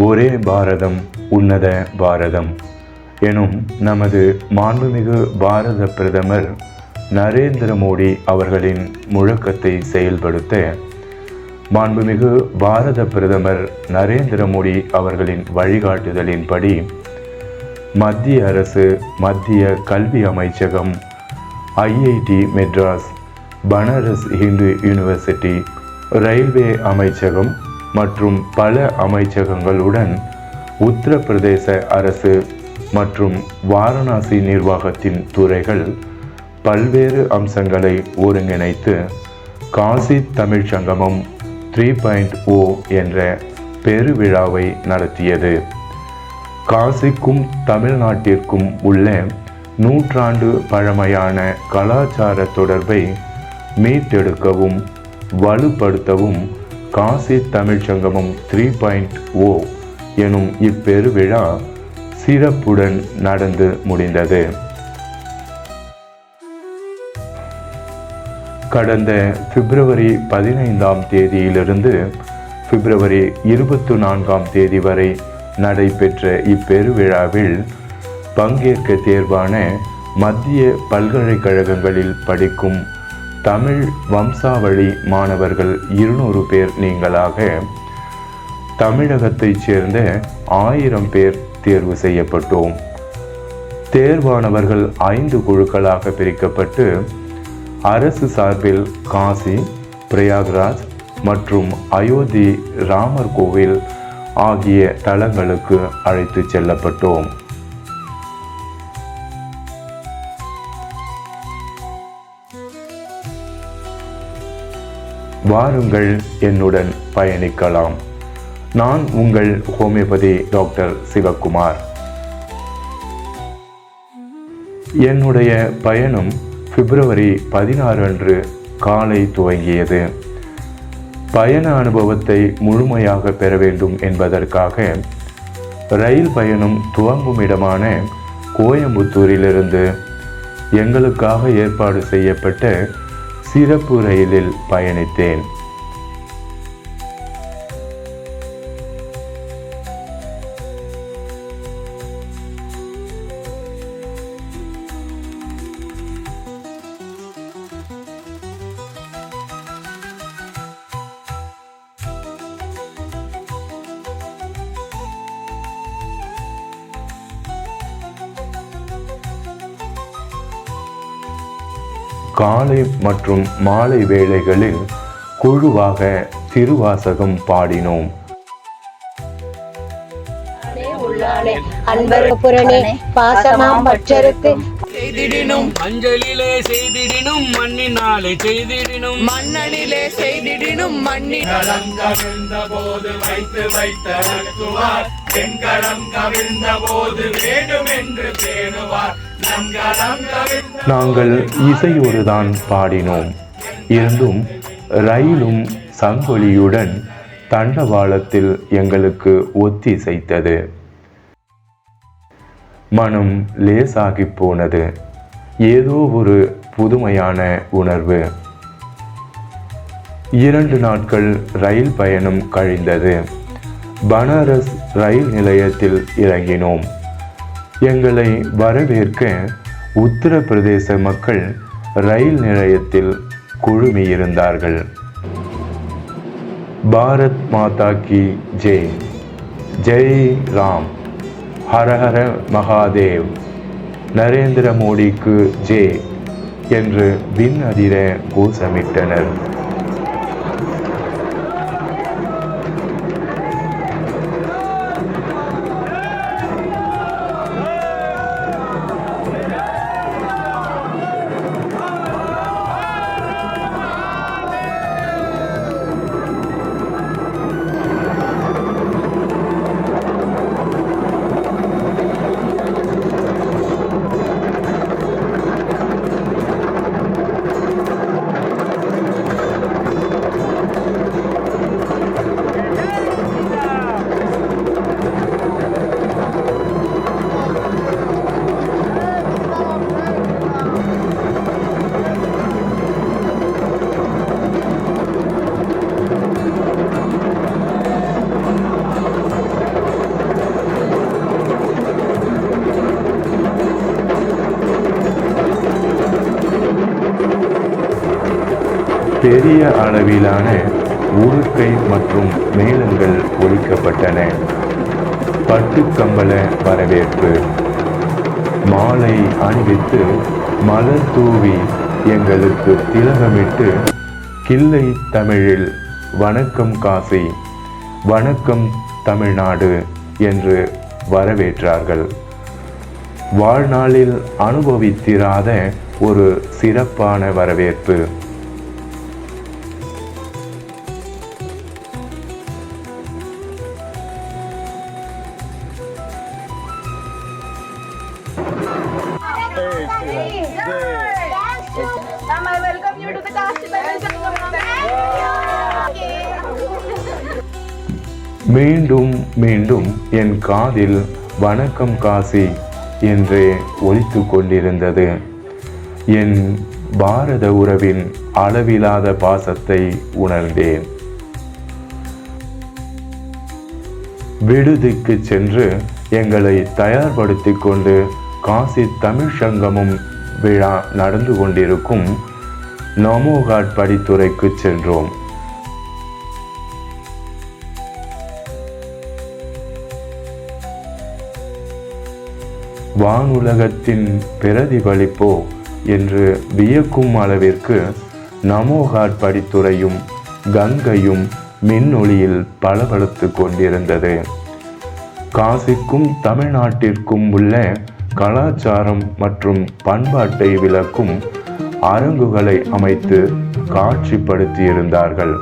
ஒரே பாரதம் உன்னத பாரதம் எனும் நமது மாண்புமிகு பாரத பிரதமர் நரேந்திர மோடி அவர்களின் முழக்கத்தை செயல்படுத்த மாண்புமிகு பாரத பிரதமர் நரேந்திர மோடி அவர்களின் வழிகாட்டுதலின்படி மத்திய அரசு, மத்திய கல்வி அமைச்சகம், IIT Madras, Banaras Hindu university, railway அமைச்சகம் மற்றும் பல அமைச்சகங்களுடன் உத்தரப்பிரதேச அரசு மற்றும் வாரணாசி நிர்வாகத்தின் துறைகள் பல்வேறு அம்சங்களை ஒருங்கிணைத்து காசி தமிழ்ச் சங்கமம் 3.0 என்ற பெருவிழாவை நடத்தியது. காசிக்கும் தமிழ்நாட்டிற்கும் உள்ள நூற்றாண்டு பழமையான கலாச்சார தொடர்பை மீட்டெடுக்கவும் வலுப்படுத்தவும் காசி தமிழ்ச் சங்கமம் 3.0 எனும் இப்பெருவிழா சிறப்புடன் நடந்து முடிந்தது. கடந்த பிப்ரவரி 15ஆம் தேதியிலிருந்து பிப்ரவரி 24ஆம் தேதி வரை நடைபெற்ற இப்பெருவிழாவில் பங்கேற்க தேர்வான மத்திய பல்கலைக்கழகங்களில் படிக்கும் தமிழ் வம்சாவளி மாணவர்கள் 200 பேர் நீங்களாக தமிழகத்தைச் சேர்ந்த 1000 பேர் தேர்வு செய்யப்பட்டோம். தேர்வானவர்கள் 5 குழுக்களாக பிரிக்கப்பட்டு அரசு சார்பில் காசி, பிரயாக்ராஜ் மற்றும் அயோத்தி ராமர் கோவில் ஆகிய தலங்களுக்கு அழைத்து செல்லப்பட்டோம். வாருங்கள், என்னுடன் பயணிக்கலாம். நான் உங்கள் ஹோமியோபதி டாக்டர் சிவகுமார். என்னுடைய பயணம் பிப்ரவரி 16 அன்று காலை துவங்கியது. பயண அனுபவத்தை முழுமையாக பெற வேண்டும் என்பதற்காக ரயில் பயணம் துவங்கும் இடமான கோயம்புத்தூரிலிருந்து எங்களுக்காக ஏற்பாடு செய்யப்பட்ட சிறப்பு ரயிலில் பயணித்தேன். காலை மற்றும் மாலை வேளைகளில் குழுவாக திருவாசகம் பாடினோம். பாசமாம் பற்றருக்கு செய்திடினும் அஞ்சலிலே செய்திடினும் மண்ணினாலே செய்திடினும் மண்ணனிலே செய்திடினும் மண்ணினம் கவிழ்ந்த போது வைத்து வைத்தருக்குவார் தென்கடம் கவிழ்ந்த போது வேண்டும் என்று பேணுவார். நாங்கள் இசையோடுதான் பாடினோம். இருந்தும் ரயிலும் சங்கொலியுடன் தண்டவாளத்தில் எங்களுக்கு ஒத்திசைத்தது. மனம் லேசாகி போனது. ஏதோ ஒரு புதுமையான உணர்வு. 2 நாட்கள் ரயில் பயணம் கழிந்தது. பனாரஸ் ரயில் நிலையத்தில் இறங்கினோம். எங்களை வரவேற்க உத்தரப்பிரதேச மக்கள் ரயில் நிலையத்தில் குழுமியிருந்தார்கள். பாரத் மாதா கி ஜெய், ஜெய் ராம், ஹரஹர மகாதேவ், நரேந்திர மோடிக்கு ஜெய் என்று விண்ணதிர கோஷமிட்டனர். பெரிய அளவிலான உடுக்கை மற்றும் மேளங்கள் ஒலிக்கப்பட்டன. பட்டுக்கம்பள வரவேற்பு. மாலை அணிவித்து மலர் தூவி எங்களுக்கு திலகமிட்டு கிள்ளை தமிழில் வணக்கம் காசி, வணக்கம் தமிழ்நாடு என்று வரவேற்றார்கள். வாழ்நாளில் அனுபவித்திராத ஒரு சிறப்பான வரவேற்பு. I welcome you to the Kasi Bible Sangam. மீண்டும் மீண்டும் என் காதில் வணக்கம் காசி என்றே ஒலித்து கொண்டிருந்தது. என் பாரத உறவின் அளவிலாத பாசத்தை உணர்ந்தேன். விடுதிக்கு சென்று எங்களை தயார்படுத்தி கொண்டு காசி தமிழ் சங்கமும் விழா நடந்து கொண்டிருக்கும் நமோகாட் படித்துறைக்கு சென்றோம். வானுலகத்தின் பிரதிபலிப்போ என்று வியக்கும் அளவிற்கு நமோகாட் படித்துறையும் கங்கையும் மின்னொளியில் பளபளத்து கொண்டிருந்தது. காசிக்கும் தமிழ்நாட்டிற்கும் உள்ள கலாச்சாரம் மற்றும் பண்பாட்டை விளக்கும் அரங்குகளை அமைத்து காட்சிப்படுத்தியிருந்தார்கள்.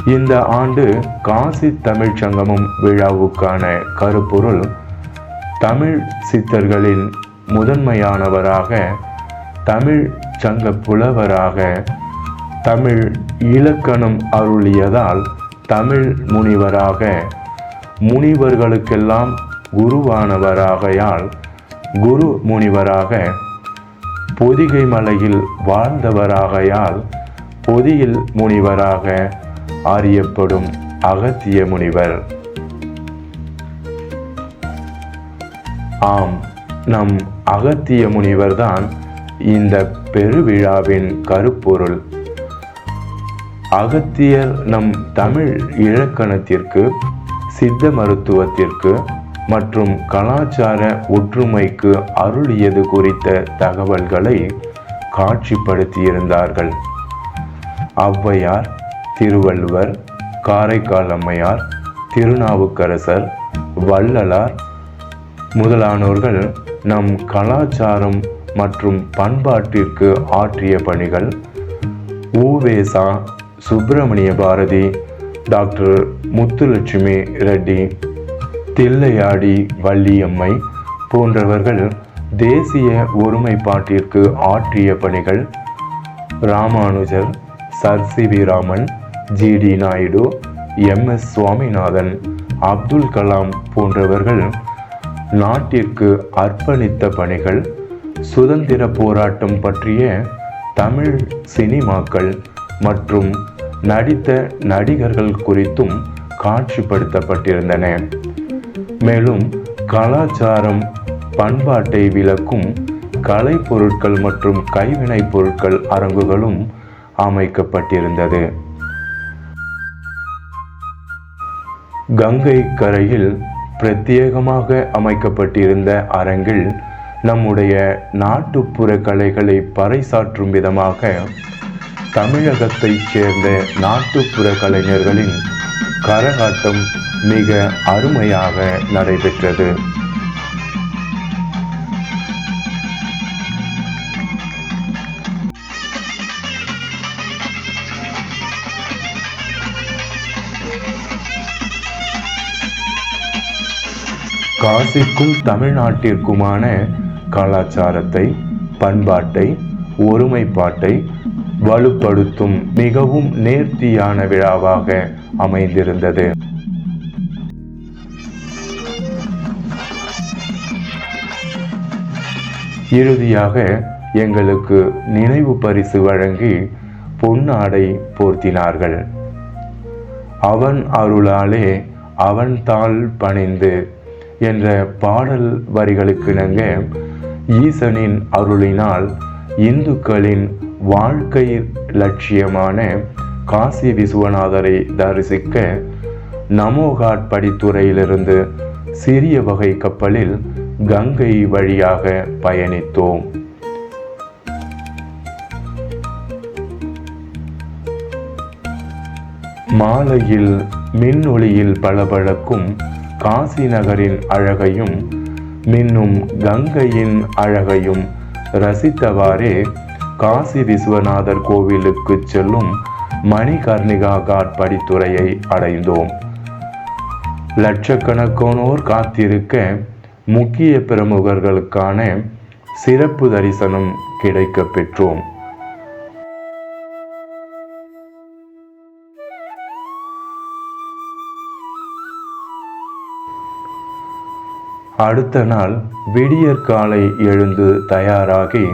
இந்த ஆண்டு காசி தமிழ் சங்கமம் விழாவுக்கான கருப்பொருள் தமிழ் சித்தர்களின் முதன்மையானவராக, தமிழ் சங்க புலவராக, தமிழ் இலக்கணம் அருளியதால் தமிழ் முனிவராக, முனிவர்களுக்கெல்லாம் குருவானவராகையால் குரு முனிவராக, பொதிகை மலையில் வாழ்ந்தவராகையால் பொதியில் முனிவராக அறியப்படும் அகத்திய முனிவர். ஆம், நம் அகத்திய முனிவர்தான் இந்த பெருவிழாவின் கருப்பொருள். அகத்தியர் நம் தமிழ் இலக்கணத்திற்கு, சித்த மருத்துவத்திற்கு மற்றும் கலாச்சார ஒற்றுமைக்கு அருளியது குறித்த தகவல்களை காட்சிப்படுத்தியிருந்தார்கள். ஔவையார், திருவள்ளுவர், காரைக்கால் அம்மையார், திருநாவுக்கரசர், வள்ளலார் முதலானோர்கள் நம் கலாச்சாரம் மற்றும் பண்பாட்டிற்கு ஆற்றிய பணிகள், உவேசா, சுப்பிரமணிய பாரதி, டாக்டர் முத்துலட்சுமி ரெட்டி, தில்லையாடி வள்ளியம்மை போன்றவர்கள் தேசிய ஒருமைப்பாட்டிற்கு ஆற்றிய பணிகள், Ramanujar, sir C V. Raman, G D. Naidu, M S. Swaminathan, Abdul Kalam போன்றவர்கள் நாட்டிற்கு அர்ப்பணித்த பணிகள், சுதந்திர போராட்டம் பற்றிய தமிழ் சினிமாக்கள் மற்றும் நடித்த நடிகர்கள் குறித்தும் காட்சிப்படுத்தப்பட்டிருந்தன. மேலும் கலாச்சாரம் பண்பாட்டை விளக்கும் கலை பொருட்கள் மற்றும் கைவினைப் பொருட்கள் அரங்குகளும் அமைக்கப்பட்டிருந்தது. கங்கை கரையில் பிரத்யேகமாக அமைக்கப்பட்டிருந்த அரங்கில் நம்முடைய நாட்டுப்புற கலைகளை பறைசாற்றும் விதமாக தமிழகத்தைச் சேர்ந்த நாட்டுப்புற கலைஞர்களின் கரகாட்டம் மிக அருமையாக நடைபெற்றது. காசிக்கும் தமிழ்நாட்டிற்குமான கலாச்சாரத்தை, பண்பாட்டை, ஒருமைப்பாட்டை வலுப்படுத்தும் மிகவும் நேர்த்தியான விழாவாக அமைந்திருந்தது. இறுதியாக எங்களுக்கு நினைவு பரிசு வழங்கி பொன்னாடை போர்த்தினார்கள். அவன் அருளாலே அவன் தாள் பணிந்து என்ற பாடல் வரிகளுக்கிணங்க ஈசனின் அருளினால் இந்துக்களின் வாழ்க்கை லட்சியமான காசி விஸ்வநாதரை தரிசிக்க நமோகாட் படித்துறையிலிருந்து சிறிய வகை கப்பலில் கங்கை வழியாக பயணித்தோம். மாலையில் மின்னொளியில் பளபளக்கும் காசி நகரின் அழகையும் மின்னும் கங்கையின் அழகையும் ரசித்தவாறே காசி விஸ்வநாதர் கோவிலுக்கு செல்லும் மணிகர்ணிகா காட் படித்துறையை அடைந்தோம். லட்சக்கணக்கானோர் காத்திருக்க முக்கிய பிரமுகர்களுக்கான சிறப்பு தரிசனம் கிடைக்க பெற்றோம். அடுத்த நாள் விடியற்காலை எழுந்து தயாராகி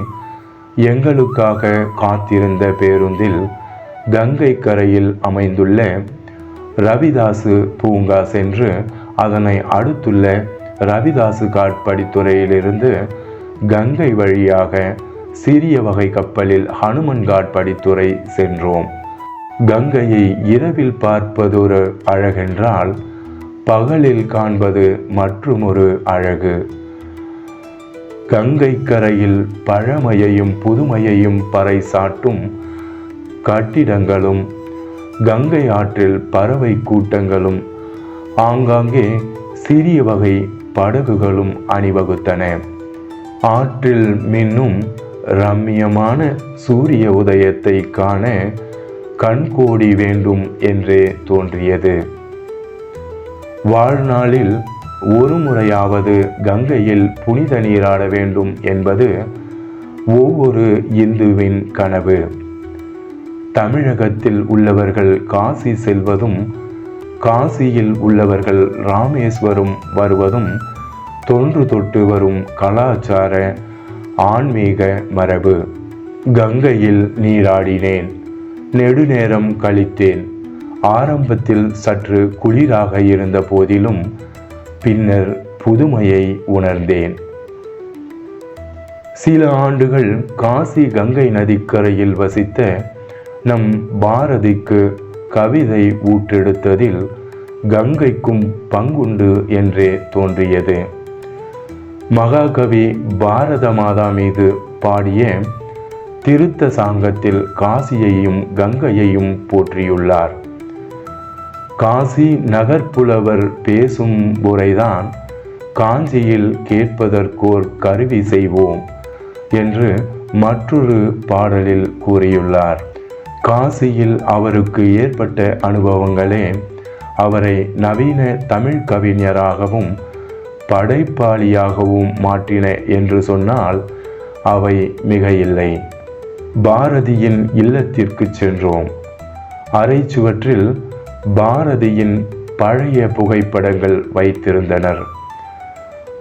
எங்களுக்காக காத்திருந்த பேருந்தில் கங்கை கரையில் அமைந்துள்ள ரவிதாசு பூங்கா சென்று அதனை அடுத்துள்ள ரவிதாசு காட் படித்துறையிலிருந்து கங்கை வழியாக சிறிய வகை கப்பலில் ஹனுமன் காட் படித்துறை சென்றோம். கங்கையை இரவில் பார்ப்பதொரு அழகென்றால் பகலில் காண்பது மற்றுமொரு அழகு. கங்கை கரையில் பழமையையும் புதுமையையும் பறைசாட்டும் கட்டிடங்களும் கங்கை ஆற்றில் பறவை கூட்டங்களும் ஆங்காங்கே சிறிய வகை படகுகளும் அணிவகுத்தன. ஆற்றில் மின்னும் ரம்மியமான சூரிய உதயத்தை காண கண்கோடி வேண்டும் என்றே தோன்றியது. வாழ்நாளில் ஒரு முறையாவது கங்கையில் புனித நீராட வேண்டும் என்பது ஒவ்வொரு இந்துவின் கனவு. தமிழகத்தில் உள்ளவர்கள் காசி செல்வதும் காசியில் உள்ளவர்கள் ராமேஸ்வரம் வருவதும் தொன்று தொட்டு வரும் கலாச்சார ஆன்மீக மரபு. கங்கையில் நீராடினேன், நெடுநேரம் கழித்தேன். ஆரம்பத்தில் சற்று குளிராக இருந்த போதிலும் பின்னர் புதுமையை உணர்ந்தேன். சில ஆண்டுகள் காசி கங்கை நதிக்கரையில் வசித்த நம் பாரதிக்கு கவிதை ஊற்றெடுத்ததில் கங்கைக்கும் பங்குண்டு என்றே தோன்றியது. மகாகவி பாரத மாதா மீது பாடிய திருத்த சாங்கத்தில் காசியையும் கங்கையையும் போற்றியுள்ளார். காசி நகர்ப்புலவர் பேசும் உரைதான் காஞ்சியில் கேட்பதற்கோர் கருவி செய்வோம் என்று மற்றொரு பாடலில் கூறியுள்ளார். காசியில் அவருக்கு ஏற்பட்ட அனுபவங்களே அவரை நவீன தமிழ் கவிஞராகவும் படைப்பாளியாகவும் மாற்றின என்று சொன்னால் அவை மிக இல்லை. பாரதியின் இல்லத்திற்கு சென்றோம். அறைச்சுவற்றில் பாரதியின் பழைய புகைப்படங்கள் வைத்திருந்தனர்.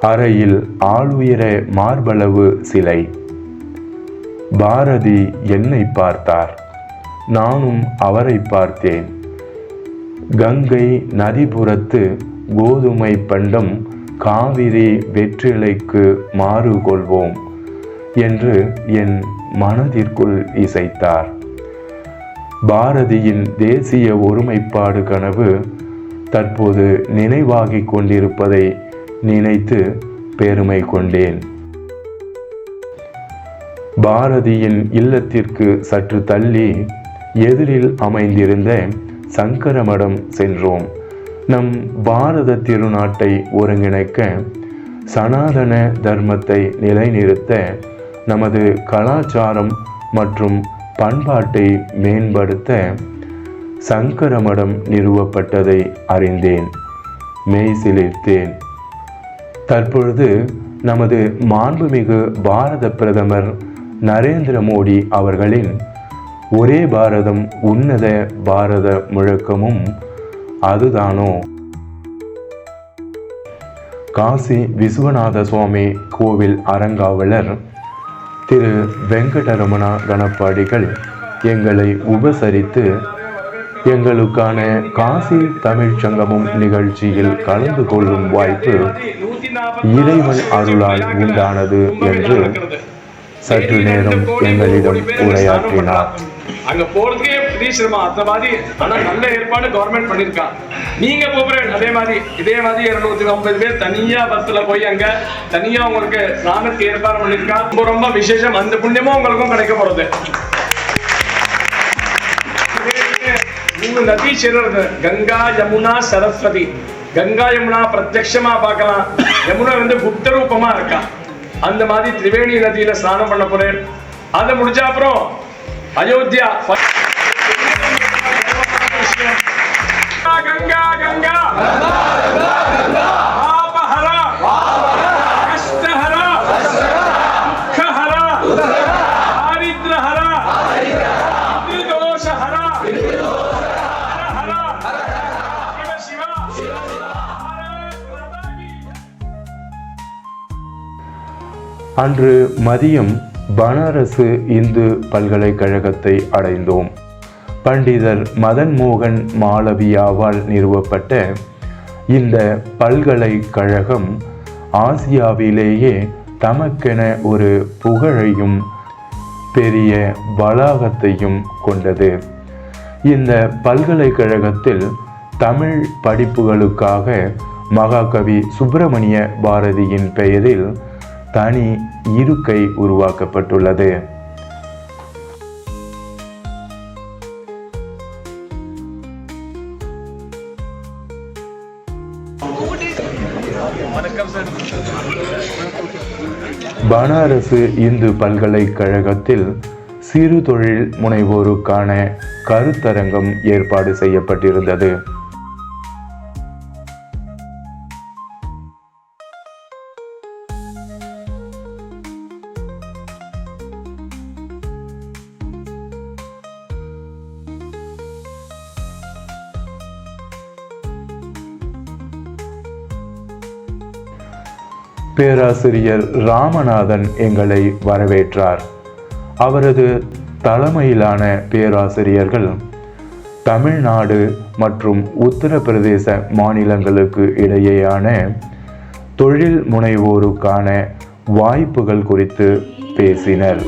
அறையில் ஆளுயர மார்பளவு சிலை. பாரதி என்னை பார்த்தார், நானும் அவரை பார்த்தேன். கங்கை நதிபுறத்து கோதுமை பண்டம் காவிரி வெற்றிலைக்கு மாறு கொள்வோம் என்று என் மனதிற்குள் இசைத்தார். பாரதியின் தேசிய ஒருமைப்பாடு கனவு தற்போது நினைவாகிக் கொண்டிருப்பதை நினைத்து பெருமை கொண்டேன். பாரதியின் இல்லத்திற்கு சற்று தள்ளி எதிரில் அமைந்திருந்த சங்கரமடம் சென்றோம். நம் பாரத திருநாட்டை ஒருங்கிணைக்க, சனாதன தர்மத்தை நிலைநிறுத்த, நமது கலாச்சாரம் மற்றும் பண்பாட்டை மேம்படுத்த சங்கரமடம் நிறுவப்பட்டதை அறிந்தேன், மெய்சிலிர்த்தேன். தற்பொழுது நமது மாண்புமிகு பாரத பிரதமர் நரேந்திர மோடி அவர்களின் ஒரே பாரதம் உன்னத பாரத முழக்கமும் அதுதானோ? காசி விஸ்வநாத சுவாமி கோவில் அறங்காவலர் திரு வெங்கடரமணா கணப்பாடிகள் எங்களை உபசரித்து எங்களுக்கான காசி தமிழ் சங்கமம் நிகழ்ச்சியில் கலந்து கொள்ளும் வாய்ப்பு இறைவன் அருளால் உண்டானது என்று சற்று நேரம் எங்களிடம் உரையாற்றினார். அங்க போறதுக்கே பெரிய சிரமம் அந்த மாதிரி. ஆனா நல்ல ஏற்பாடு கவர்மெண்ட் பண்ணிருக்கான். நீங்க போகிறேன் அதே மாதிரி 250 பேர் தனியா பஸ்ல போய் அங்க தனியா உங்களுக்கு ஸ்நானத்துக்கு ஏற்பாடு பண்ணிருக்கான். ரொம்ப ரொம்ப விசேஷம். அந்த புண்ணியமும் உங்களுக்கும் கிடைக்க போறது. 3 நதி சேர்றது, கங்கா யமுனா சரஸ்வதி. கங்கா யமுனா பிரத்யட்சமா பார்க்கலாம். யமுனா குப்த ரூபமா இருக்கா. அந்த மாதிரி திரிவேணி நதியில ஸ்நானம் பண்ண போறேன். அதை முடிஞ்ச அப்புறம் அயோத்தியா கங்கா கங்கா பாபஹரா கஷ்டஹரா துக்கஹரா தாரித்ரஹரா திரிதோஷஹரா ஹரஹரா சிவ சிவ. அன்று மதியம் பனாரசு இந்து பல்கலைக்கழகத்தை அடைந்தோம். பண்டிதர் மதன் மோகன் மாளவியாவால் நிறுவப்பட்ட இந்த பல்கலைக்கழகம் ஆசியாவிலேயே தமக்கென ஒரு புகழையும் பெரிய வளாகத்தையும் கொண்டது. இந்த பல்கலைக்கழகத்தில் தமிழ் படிப்புகளுக்காக மகாகவி சுப்பிரமணிய பாரதியின் பெயரில் தனி இருக்கை உருவாக்கப்பட்டுள்ளது. பனாரசு இந்து பல்கலைக்கழகத்தில் சிறு தொழில் முனைவோருக்கான கருத்தரங்கம் ஏற்பாடு செய்யப்பட்டிருந்தது. பேராசிரியர் ராமநாதன் எங்களை வரவேற்றார். அவரது தலைமையிலான பேராசிரியர்கள் தமிழ்நாடு மற்றும் உத்தரப்பிரதேச மாநிலங்களுக்கு இடையேயான தொழில் முனைவோருக்கான வாய்ப்புகள் குறித்து பேசினர்.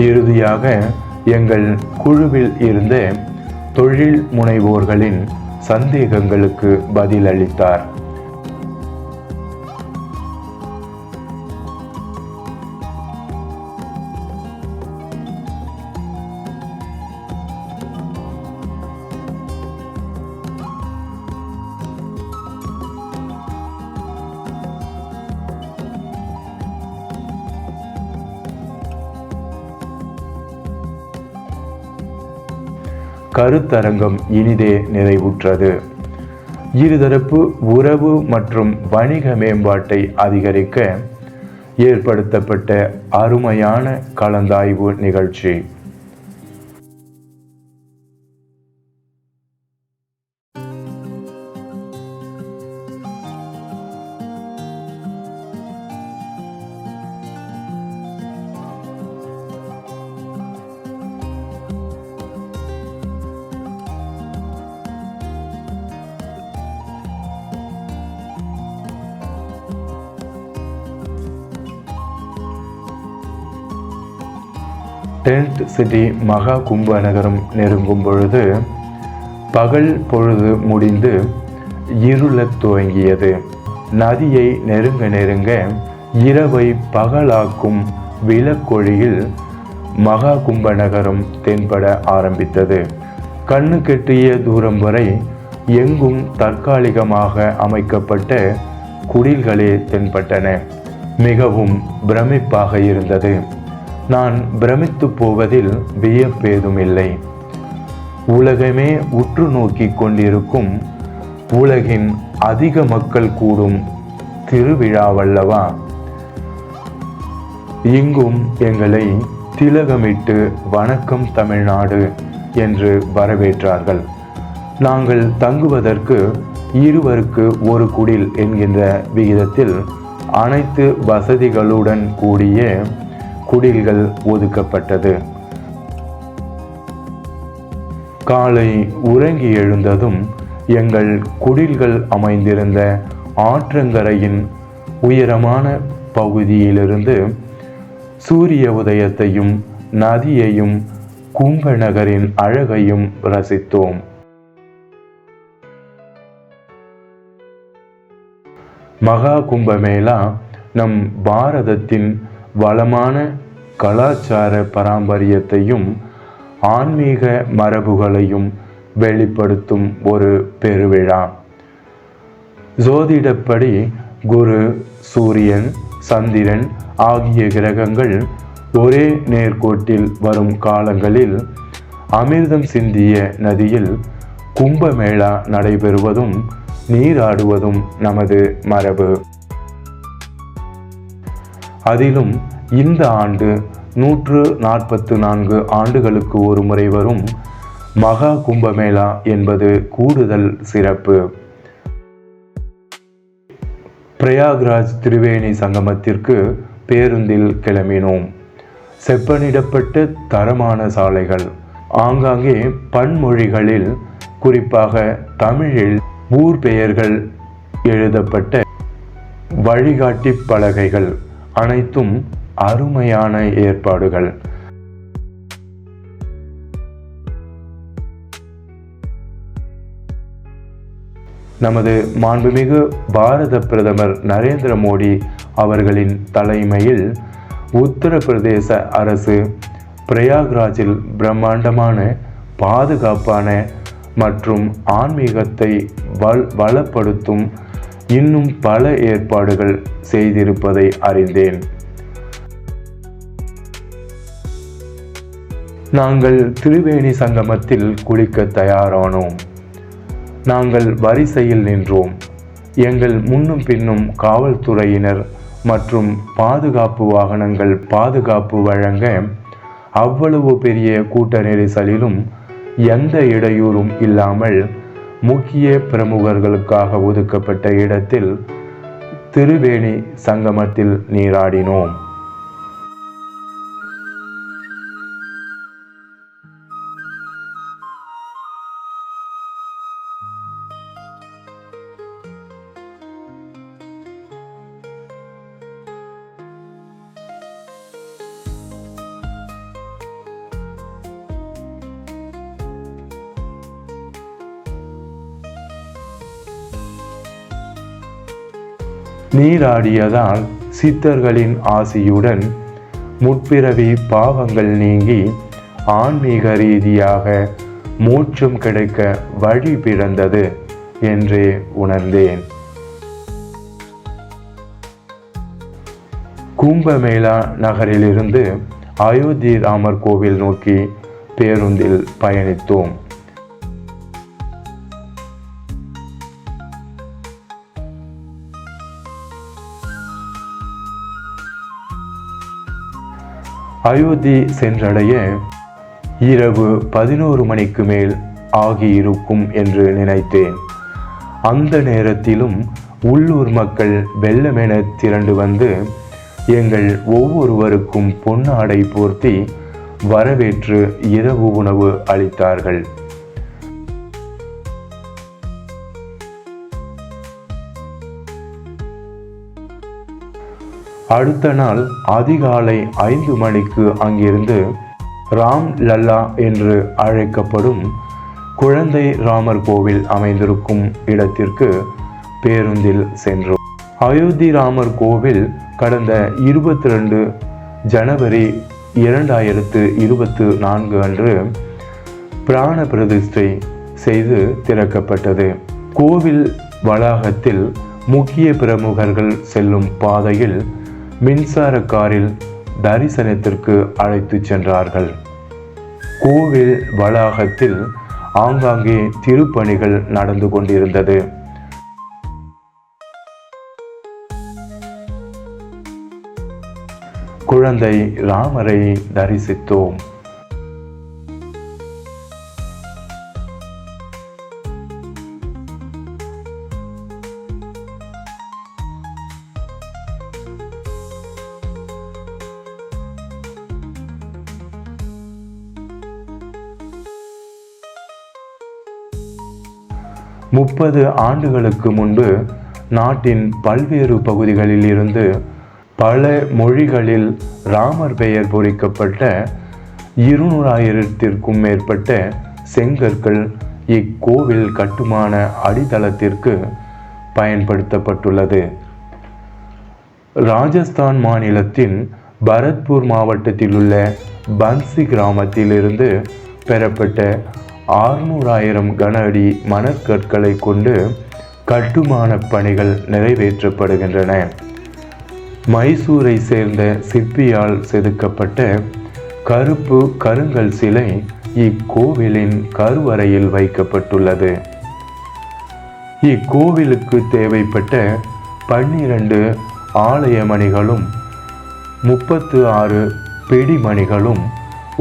இறுதியாக எங்கள் குழுவில் இருந்த தொழில் முனைவோர்களின் சந்தேகங்களுக்கு பதிலளித்தார். கருத்தரங்கம் இனிதே நிறைவுற்றது. இருதரப்பு உறவு மற்றும் வணிக மேம்பாட்டை அதிகரிக்க ஏற்படுத்தப்பட்ட அருமையான கலந்தாய்வு நிகழ்ச்சி. டென்ட் சிட்டி மகா கும்ப நகரம் நெருங்கும் பொழுது பகல் பொழுது முடிந்து இருளத் துவங்கியது. நதியை நெருங்க நெருங்க இரவை பகலாக்கும் விளக்கொழியில் மகா கும்ப நகரம் தென்பட ஆரம்பித்தது. கண்ணு கெட்டிய தூரம் வரை எங்கும் தற்காலிகமாக அமைக்கப்பட்ட குடில்களே தென்பட்டன. மிகவும் பிரமிப்பாக இருந்தது. நான் பிரமித்து போவதில் வியப்பேதுமில்லை. உலகமே உற்று நோக்கி கொண்டிருக்கும் உலகின் அதிக மக்கள் கூடும் திருவிழாவல்லவா. இங்கும் எங்களை திலகமிட்டு வணக்கம் தமிழ்நாடு என்று வரவேற்றார்கள். நாங்கள் தங்குவதற்கு இருவருக்கு ஒரு குடில் என்கின்ற விகிதத்தில் அனைத்து வசதிகளுடன் கூடிய குடில்கள் ஒதுக்கப்பட்டது. காலை உறங்கி எழுந்ததும் எங்கள் குடில்கள் அமைந்திருந்த ஆற்றங்கரையின் உயரமான பகுதியிலிருந்து சூரிய உதயத்தையும் நதியையும் கும்ப நகரின் அழகையும் ரசித்தோம். மகா கும்பமேளா நம் பாரதத்தின் வளமான கலாச்சார பாரம்பரியத்தையும் ஆன்மீக மரபுகளையும் வெளிப்படுத்தும் ஒரு பெருவிழா. ஜோதிடப்படி குரு, சூரியன், சந்திரன் ஆகிய கிரகங்கள் ஒரே நேர்கோட்டில் வரும் காலங்களில் அமிர்தம் சிந்திய நதியில் கும்பமேளா நடைபெறுவதும் நீராடுவதும் நமது மரபு. அதிலும் இந்த ஆண்டு 144 ஆண்டுகளுக்கு ஒரு முறை வரும் மகா கும்பமேளா என்பது கூடுதல் சிறப்பு. பிரயாக்ராஜ் திரிவேணி சங்கமத்திற்கு பேருந்தில் கிளம்பினோம். செப்பனிடப்பட்ட தரமான சாலைகள், ஆங்காங்கே பன்மொழிகளில் குறிப்பாக தமிழில் ஊர் பெயர்கள் எழுதப்பட்ட வழிகாட்டி பலகைகள், அனைத்தும் அருமையான ஏற்பாடுகள். நமது மாண்புமிகு பாரத பிரதமர் நரேந்திர மோடி அவர்களின் தலைமையில் உத்தரப்பிரதேச அரசு பிரயாக்ராஜில் பிரம்மாண்டமான, பாதுகாப்பான மற்றும் ஆன்மீகத்தை வளப்படுத்தும் இன்னும் பல ஏற்பாடுகள் செய்திருப்பதை அறிந்தேன். நாங்கள் திரிவேணி சங்கமத்தில் குளிக்க தயாரானோம். நாங்கள் வரிசையில் நின்றோம். எங்கள் முன்னும் பின்னும் காவல்துறையினர் மற்றும் பாதுகாப்பு வாகனங்கள் பாதுகாப்பு வழங்க அவ்வளவு பெரிய கூட்ட நெரிசலிலும் எந்த இடையூறும் இல்லாமல் முக்கிய பிரமுகர்களுக்காக ஒதுக்கப்பட்ட இடத்தில் திரிவேணி சங்கமத்தில் நீராடினோம். நீராடியதால் சித்தர்களின் ஆசியுடன் முற்பிறவி பாவங்கள் நீங்கி ஆன்மீக ரீதியாக மோட்சம் கிடைக்க வழி பிறந்தது என்றே உணர்ந்தேன். கும்பமேளா நகரிலிருந்து அயோத்தி ராமர் கோவில் நோக்கி பேருந்தில் பயணித்தோம். அயோத்தி சென்றடைய இரவு 11 மணிக்கு மேல் ஆகியிருக்கும் என்று நினைத்தேன். அந்த நேரத்திலும் உள்ளூர் மக்கள் வெள்ளமென திரண்டு வந்து எங்கள் ஒவ்வொருவருக்கும் பொன்னாடை போர்த்தி வரவேற்று இரவு உணவு அளித்தார்கள். அடுத்த நாள் அதிகாலை 5 மணிக்கு அங்கிருந்து ராம் லல்லா என்று அழைக்கப்படும் குழந்தை ராமர் கோவில் அமைந்திருக்கும் இடத்திற்கு பேருந்தில் சென்றோம். அயோத்தி ராமர் கோவில் கடந்த 22 ஜனவரி 2024 அன்று பிராண பிரதிஷ்டை செய்து திறக்கப்பட்டது. கோவில் வளாகத்தில் முக்கிய பிரமுகர்கள் செல்லும் பாதையில் மின்சார காரில் தரிசனத்திற்கு அழைத்து சென்றார்கள். கோவில் வளாகத்தில் ஆங்காங்கே திருப்பணிகள் நடந்து கொண்டிருந்தது. குழந்தை ராமரை தரிசித்தோம். முப்பது ஆண்டுகளுக்கு முன்பு நாட்டின் பல்வேறு பகுதிகளில் இருந்து பல மொழிகளில் ராமர் பெயர் பொறிக்கப்பட்ட 200,000த்திற்கும் மேற்பட்ட செங்கற்கள் இக்கோவில் கட்டுமான அடித்தளத்திற்கு பயன்படுத்தப்பட்டுள்ளது. ராஜஸ்தான் மாநிலத்தின் பரத்பூர் மாவட்டத்தில் உள்ள பன்சி கிராமத்திலிருந்து பெறப்பட்ட 600,000 கன அடி மணற்கற்களை கொண்டு கட்டுமான பணிகள் நிறைவேற்றப்படுகின்றன. மைசூரை சேர்ந்த சிற்பியால் செதுக்கப்பட்ட கருப்பு கருங்கல் சிலை இக்கோவிலின் கருவறையில் வைக்கப்பட்டுள்ளது. இக்கோவிலுக்கு தேவைப்பட்ட 12 ஆலய மணிகளும் 36 பிடிமணிகளும்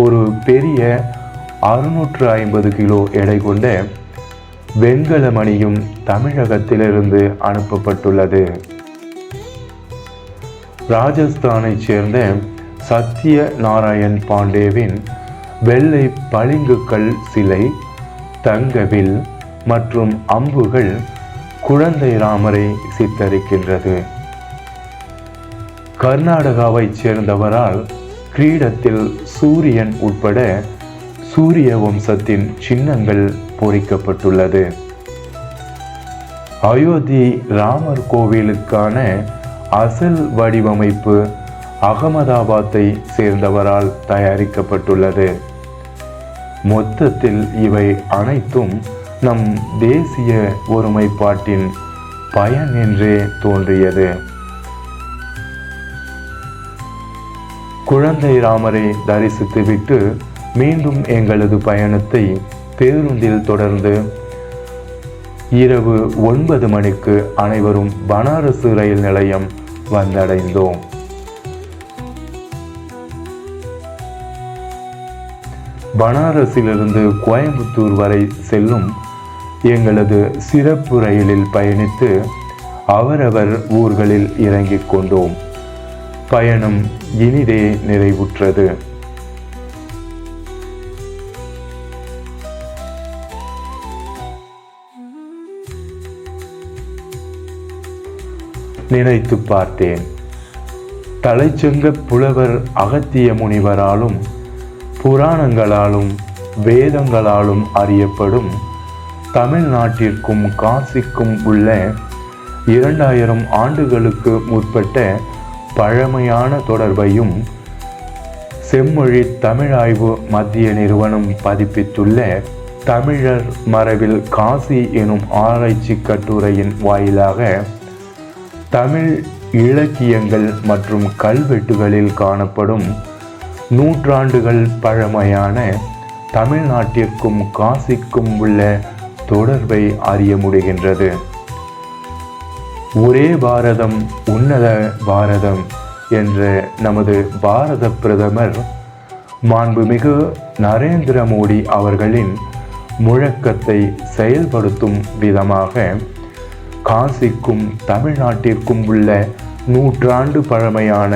ஒரு பெரிய 650 கிலோ எடை கொண்ட வெண்கல மணியும் தமிழகத்திலிருந்து அனுப்பப்பட்டுள்ளது. ராஜஸ்தானைச் சேர்ந்த சத்ய நாராயண் பாண்டேவின் வெள்ளை பளிங்குக்கல் சிலை, தங்கவில் மற்றும் அம்புகள் குழந்தை ராமரை சித்தரிக்கின்றது. கர்நாடகாவைச் சேர்ந்தவரால் கிரீடத்தில் சூரியன் உட்பட சூரிய வம்சத்தின் சின்னங்கள் பொறிக்கப்பட்டுள்ளது. அயோத்தி ராமர் கோவிலுக்கான அசல் வடிவமைப்பு அகமதாபாத்தை சேர்ந்தவரால் தயாரிக்கப்பட்டுள்ளது. மொத்தத்தில் இவை அனைத்தும் நம் தேசிய ஒருமைப்பாட்டின் பயன் என்றே தோன்றியது. குழந்தை ராமரை தரிசித்துவிட்டு மீண்டும் எங்களது பயணத்தை பேருந்தில் தொடர்ந்து இரவு 9 மணிக்கு அனைவரும் பனாரசு ரயில் நிலையம் வந்தடைந்தோம். பனாரஸிலிருந்து கோயம்புத்தூர் வரை செல்லும் எங்களது சிறப்பு ரயிலில் பயணித்து அவரவர் ஊர்களில் இறங்கிக் கொண்டோம். பயணம் இனிதே நிறைவுற்றது. நினைத்து பார்த்தேன். தலைச்சங்க புலவர் அகத்திய முனிவராலும் புராணங்களாலும் வேதங்களாலும் அறியப்படும் தமிழ்நாட்டிற்கும் காசிக்கும் உள்ள 2000 ஆண்டுகளுக்கு முற்பட்ட பழமையான தொடர்பையும் செம்மொழி தமிழாய்வு மத்திய நிறுவனம் பதிப்பித்துள்ள தமிழர் மரபில் காசி எனும் ஆராய்ச்சி கட்டுரையின் வாயிலாக தமிழ் இலக்கியங்கள் மற்றும் கல்வெட்டுகளில் காணப்படும் நூற்றாண்டுகள் பழமையான தமிழ்நாட்டிற்கும் காசிக்கும் உள்ள தொடர்பை அறிய முடிகின்றது. ஒரே பாரதம் உன்னத பாரதம் என்ற நமது பாரத பிரதமர் மாண்புமிகு நரேந்திர மோடி அவர்களின் முழக்கத்தை செயல்படுத்தும் விதமாக காசிக்கும் தமிழ்நாட்டிற்கும் உள்ள நூற்றாண்டு பழமையான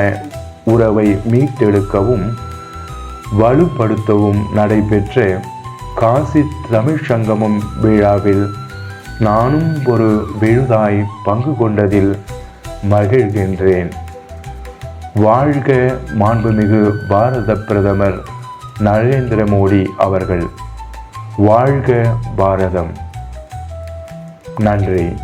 உறவை மீட்டெடுக்கவும் வலுப்படுத்தவும் நடைபெற்ற காசி தமிழ் சங்கமம் விழாவில் நானும் ஒரு விழுதாய் பங்கு கொண்டதில் மகிழ்கின்றேன். வாழ்க மாண்புமிகு பாரத பிரதமர் நரேந்திர மோடி அவர்கள். வாழ்க பாரதம். நன்றி.